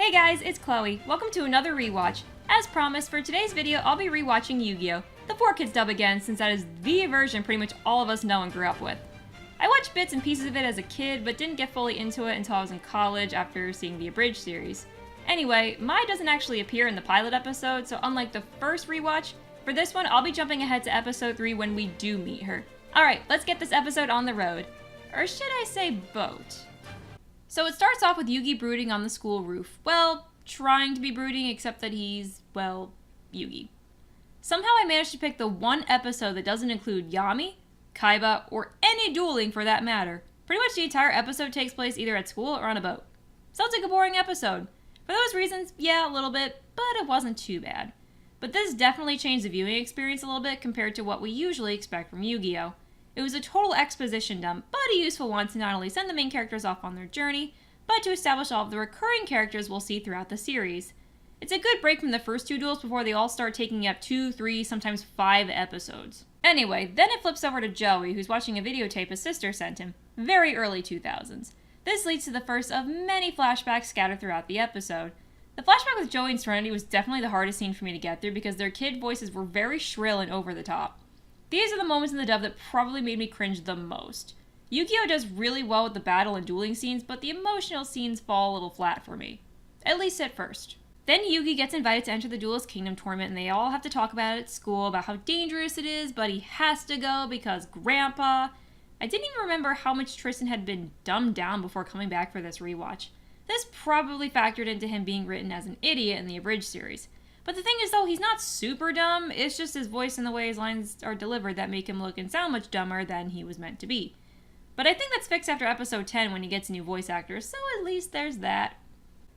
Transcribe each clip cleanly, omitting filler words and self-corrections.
Hey guys, it's Chloe. Welcome to another rewatch. As promised, for today's video, I'll be rewatching Yu-Gi-Oh! The 4Kids dub again, since that is the version pretty much all of us know and grew up with. I watched bits and pieces of it as a kid, but didn't get fully into it until I was in college after seeing the Abridged series. Anyway, Mai doesn't actually appear in the pilot episode, so unlike the first rewatch, for this one I'll be jumping ahead to episode 3 when we do meet her. Alright, let's get this episode on the road. Or should I say boat? So it starts off with Yugi brooding on the school roof. Well, trying to be brooding, except that he's, well, Yugi. Somehow I managed to pick the one episode that doesn't include Yami, Kaiba, or any dueling for that matter. Pretty much the entire episode takes place either at school or on a boat. Sounds like a boring episode. For those reasons, yeah, a little bit, but it wasn't too bad. But this definitely changed the viewing experience a little bit compared to what we usually expect from Yu-Gi-Oh! It was a total exposition dump, but a useful one to not only send the main characters off on their journey, but to establish all of the recurring characters we'll see throughout the series. It's a good break from the first two duels before they all start taking up 2, 3, sometimes 5 episodes. Anyway, then it flips over to Joey, who's watching a videotape his sister sent him, very early 2000s. This leads to the first of many flashbacks scattered throughout the episode. The flashback with Joey and Serenity was definitely the hardest scene for me to get through because their kid voices were very shrill and over the top. These are the moments in the dub that probably made me cringe the most. Yu-Gi-Oh! Does really well with the battle and dueling scenes, but the emotional scenes fall a little flat for me. At least at first. Then Yugi gets invited to enter the Duelist Kingdom tournament and they all have to talk about it at school, about how dangerous it is, but he has to go because Grandpa... I didn't even remember how much Tristan had been dumbed down before coming back for this rewatch. This probably factored into him being written as an idiot in the Abridged series. But the thing is, though, he's not super dumb, it's just his voice and the way his lines are delivered that make him look and sound much dumber than he was meant to be. But I think that's fixed after episode 10 when he gets a new voice actor, so at least there's that.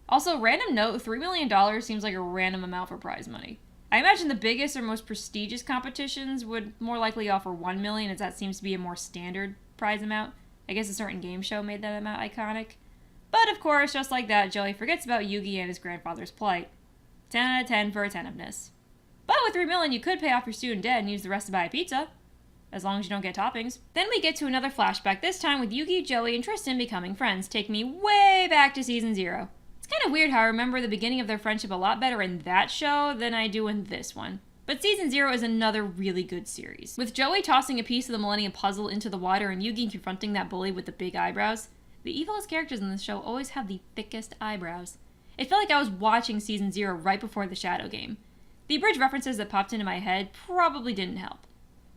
Also, random note, $3 million seems like a random amount for prize money. I imagine the biggest or most prestigious competitions would more likely offer $1 million, as that seems to be a more standard prize amount. I guess a certain game show made that amount iconic. But of course, just like that, Joey forgets about Yugi and his grandfather's plight. 10 out of 10 for attentiveness. But with $3 million, you could pay off your student debt and use the rest to buy a pizza. As long as you don't get toppings. Then we get to another flashback, this time with Yugi, Joey, and Tristan becoming friends, taking me way back to season 0. It's kind of weird how I remember the beginning of their friendship a lot better in that show than I do in this one. But season 0 is another really good series. With Joey tossing a piece of the Millennium Puzzle into the water and Yugi confronting that bully with the big eyebrows, the evilest characters in this show always have the thickest eyebrows. It felt like I was watching season 0 right before the Shadow game. The Abridged references that popped into my head probably didn't help.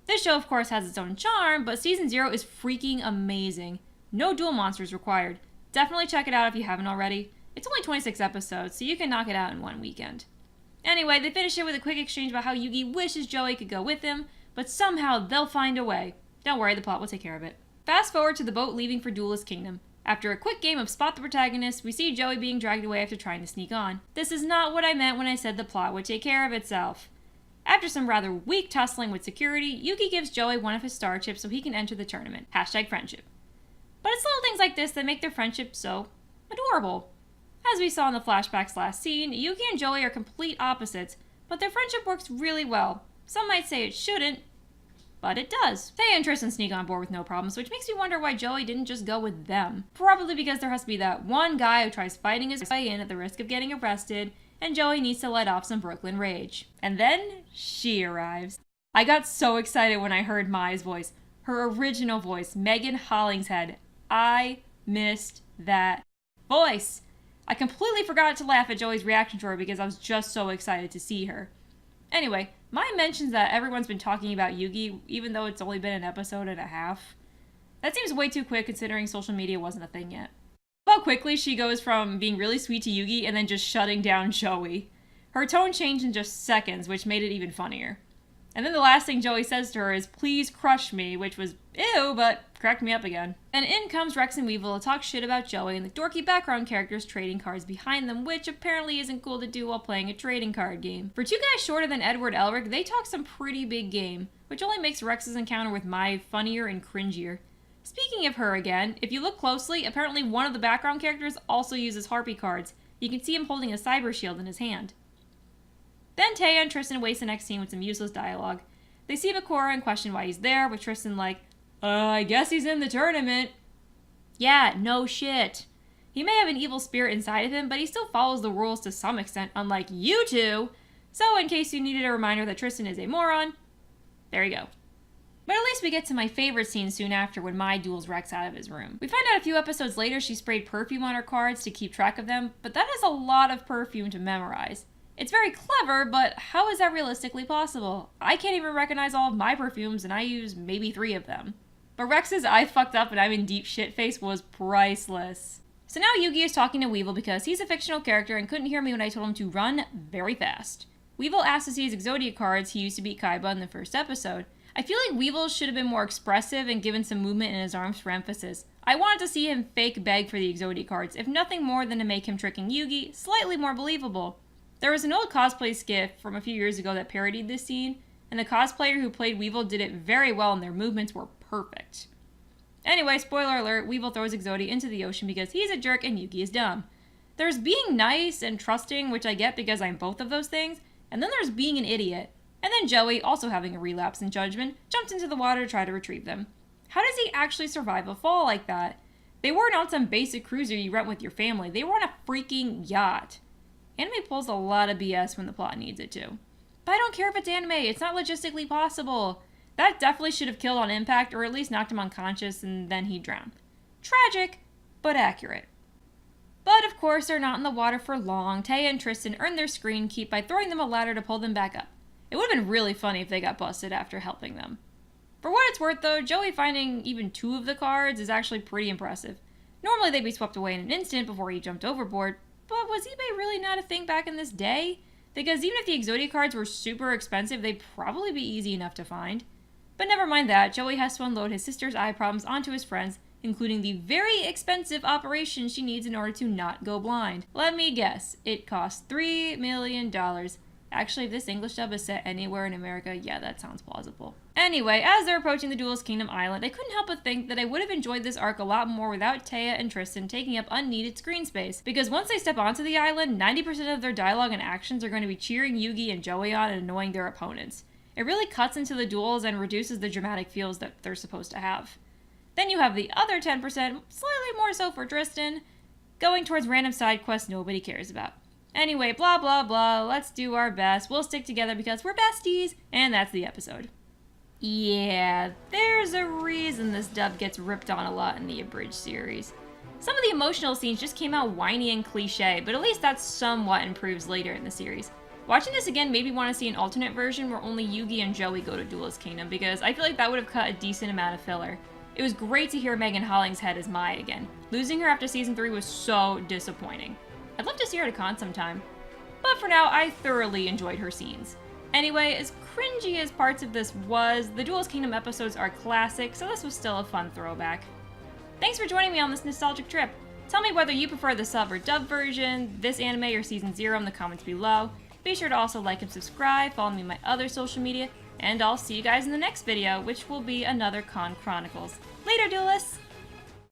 This show, of course, has its own charm, but season 0 is freaking amazing. No duel monsters required. Definitely check it out if you haven't already. It's only 26 episodes, so you can knock it out in one weekend. Anyway, they finish it with a quick exchange about how Yugi wishes Joey could go with him, but somehow they'll find a way. Don't worry, the plot will take care of it. Fast forward to the boat leaving for Duelist Kingdom. After a quick game of Spot the Protagonist, we see Joey being dragged away after trying to sneak on. This is not what I meant when I said the plot would take care of itself. After some rather weak tussling with security, Yugi gives Joey one of his star chips so he can enter the tournament. #friendship. But it's little things like this that make their friendship so adorable. As we saw in the flashbacks last scene, Yugi and Joey are complete opposites, but their friendship works really well. Some might say it shouldn't, but it does. Taya and Tristan sneak on board with no problems, which makes me wonder why Joey didn't just go with them. Probably because there has to be that one guy who tries fighting his way in at the risk of getting arrested, and Joey needs to let off some Brooklyn rage. And then, she arrives. I got so excited when I heard Mai's voice. Her original voice, Megan Hollingshead. I missed that voice. I completely forgot to laugh at Joey's reaction to her because I was just so excited to see her. Anyway, Mai mentions that everyone's been talking about Yugi, even though it's only been an episode and a half. That seems way too quick considering social media wasn't a thing yet. How quickly she goes from being really sweet to Yugi and then just shutting down Joey. Her tone changed in just seconds, which made it even funnier. And then the last thing Joey says to her is, "Please crush me," which was ew, but cracked me up again. And in comes Rex and Weevil to talk shit about Joey and the dorky background characters trading cards behind them, which apparently isn't cool to do while playing a trading card game. For two guys shorter than Edward Elric, they talk some pretty big game, which only makes Rex's encounter with Mai funnier and cringier. Speaking of her again, if you look closely, apparently one of the background characters also uses Harpy cards. You can see him holding a cyber shield in his hand. Then Taya and Tristan waste the next scene with some useless dialogue. They see Bakura and question why he's there, with Tristan like, I guess he's in the tournament. Yeah, no shit. He may have an evil spirit inside of him, but he still follows the rules to some extent, unlike you two. So in case you needed a reminder that Tristan is a moron, there you go. But at least we get to my favorite scene soon after when Mai duels Rex out of his room. We find out a few episodes later she sprayed perfume on her cards to keep track of them, but that is a lot of perfume to memorize. It's very clever, but how is that realistically possible? I can't even recognize all of my perfumes and I use maybe 3 of them. But Rex's "I fucked up and I'm in deep shit" face was priceless. So now Yugi is talking to Weevil because he's a fictional character and couldn't hear me when I told him to run very fast. Weevil asks to see his Exodia cards he used to beat Kaiba in the first episode. I feel like Weevil should have been more expressive and given some movement in his arms for emphasis. I wanted to see him fake beg for the Exodia cards, if nothing more than to make him tricking Yugi slightly more believable. There was an old cosplay skit from a few years ago that parodied this scene, and the cosplayer who played Weevil did it very well and their movements were perfect. Anyway, spoiler alert, Weevil throws Exodia into the ocean because he's a jerk and Yugi is dumb. There's being nice and trusting, which I get because I'm both of those things, and then there's being an idiot. And then Joey, also having a relapse in judgment, jumped into the water to try to retrieve them. How does he actually survive a fall like that? They weren't on some basic cruiser you rent with your family, they were on a freaking yacht. Anime pulls a lot of BS when the plot needs it to. But I don't care if it's anime, it's not logistically possible. That definitely should have killed on impact, or at least knocked him unconscious and then he'd drown. Tragic, but accurate. But of course, they're not in the water for long. Taya and Tristan earn their screen keep by throwing them a ladder to pull them back up. It would have been really funny if they got busted after helping them. For what it's worth though, Joey finding even 2 of the cards is actually pretty impressive. Normally they'd be swept away in an instant before he jumped overboard, but was eBay really not a thing back in this day? Because even if the Exodia cards were super expensive, they'd probably be easy enough to find. But never mind that, Joey has to unload his sister's eye problems onto his friends, including the very expensive operation she needs in order to not go blind. Let me guess, it costs $3 million. Actually, if this English dub is set anywhere in America, yeah, that sounds plausible. Anyway, as they're approaching the Duelist Kingdom Island, I couldn't help but think that I would have enjoyed this arc a lot more without Taya and Tristan taking up unneeded screen space, because once they step onto the island, 90% of their dialogue and actions are going to be cheering Yugi and Joey on and annoying their opponents. It really cuts into the duels and reduces the dramatic feels that they're supposed to have. Then you have the other 10%, slightly more so for Tristan, going towards random side quests nobody cares about. Anyway, blah blah blah, let's do our best, we'll stick together because we're besties, and that's the episode. Yeah, there's a reason this dub gets ripped on a lot in the Abridged series. Some of the emotional scenes just came out whiny and cliche, but at least that somewhat improves later in the series. Watching this again made me want to see an alternate version where only Yugi and Joey go to Duelist Kingdom, because I feel like that would have cut a decent amount of filler. It was great to hear Megan Holling's head as Mai again. Losing her after season 3 was so disappointing. I'd love to see her at a con sometime. But for now, I thoroughly enjoyed her scenes. Anyway, as cringy as parts of this was, the Duelist Kingdom episodes are classic, so this was still a fun throwback. Thanks for joining me on this nostalgic trip. Tell me whether you prefer the sub or dub version, this anime, or season 0 in the comments below. Be sure to also like and subscribe, follow me on my other social media, and I'll see you guys in the next video, which will be another Con Chronicles. Later, Duelists!